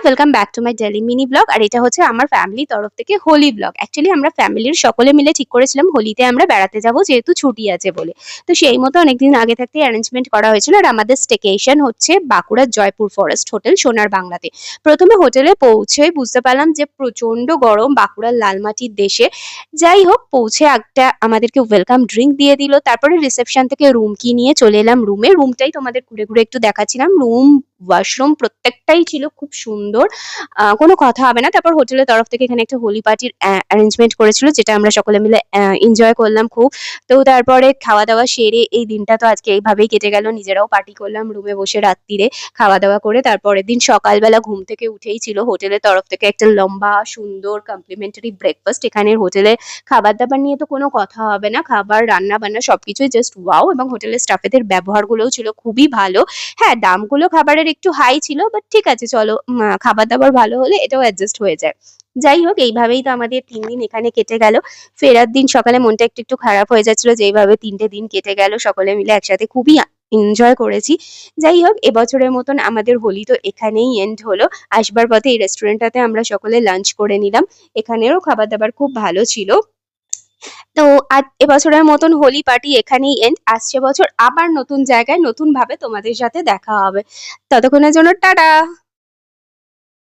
Welcome back to my daily mini blog. আর এটা হচ্ছে আমার ফ্যামিলির তরফ থেকে হোলি ব্লগ। অ্যাকচুয়ালি আমরা ফ্যামিলির সকলে মিলে ঠিক করেছিলাম হোলিতে আমরা বেড়াতে যাব, যেহেতু ছুটি আছে বলে। তো সেই মতো অনেকদিন আগে থাকতে অ্যারেঞ্জমেন্ট করা হয়েছিল। আর আমাদের স্টেকেশন হচ্ছে বাঁকুড়ার জয়পুর ফরেস্ট হোটেল সোনার বাংলাতে। প্রথমে হোটেলে পৌঁছে বুঝতে পারলাম যে প্রচন্ড গরম বাঁকুড়ার লালমাটির দেশে। যাই হোক, পৌঁছে একটা আমাদেরকে ওয়েলকাম ড্রিঙ্ক দিয়ে দিল। তারপরে রিসেপশন থেকে রুম কি নিয়ে চলে এলাম রুমে। রুমটাই তোমাদের ঘুরে ঘুরে একটু দেখাচ্ছিলাম। রুম, ওয়াশরুম প্রত্যেকটাই ছিল খুব সুন্দর। কোনো কথা হবে না। তারপর হোটেলের তরফ থেকে এখানে একটা হোলি পার্টির অ্যারেঞ্জমেন্ট করেছিল, যেটা আমরা সকলে মিলে এনজয় করলাম খুব। তো তারপরে খাওয়া দাওয়া সেরে এই দিনটা তো আজকে এইভাবেই কেটে গেল। নিজেরাও পার্টি করলাম রুমে বসে রাত্তিরে খাওয়া দাওয়া করে। তারপরের দিন সকালবেলা ঘুম থেকে উঠেই ছিল হোটেলের তরফ থেকে একটা লম্বা সুন্দর কমপ্লিমেন্টারি ব্রেকফাস্ট। এখানের হোটেলে খাবার দাবার নিয়ে তো কোনো কথা হবে না। খাবার, রান্না বান্না সবকিছুই জাস্ট ওয়াও। এবং হোটেলের স্টাফেদের ব্যবহারগুলোও ছিল খুবই ভালো। হ্যাঁ, দামগুলো খাবারের একটু হাই ছিল, বাট ঠিক আছে, চলো, খাবার দাবার ভালো হলে এটাও অ্যাডজাস্ট হয়ে যায়। যাই হোক, এইভাবেই তো আমাদের 3 দিন এখানে কেটে গেল। ফেরার দিন সকালে মনটা একটু একটু খারাপ হয়ে যাচ্ছিল যে এইভাবে 3টে দিন কেটে গেল সকলে মিলে একসাথে, খুবই এনজয় করেছি। যাই হোক, এবছরের মতন আমাদের হোলি তো এখানেই এন্ড হলো। আসবার পথে এই রেস্টুরেন্টটাতে আমরা সকলে লাঞ্চ করে নিলাম। এখানেরও খাবার দাবার খুব ভালো ছিল। তো আর এবছরের মতন হোলি পার্টি এখানেই এন্ড। আসছে বছর আবার নতুন জায়গায় নতুন ভাবে তোমাদের সাথে দেখা হবে। ততক্ষণের জন্য টাটা।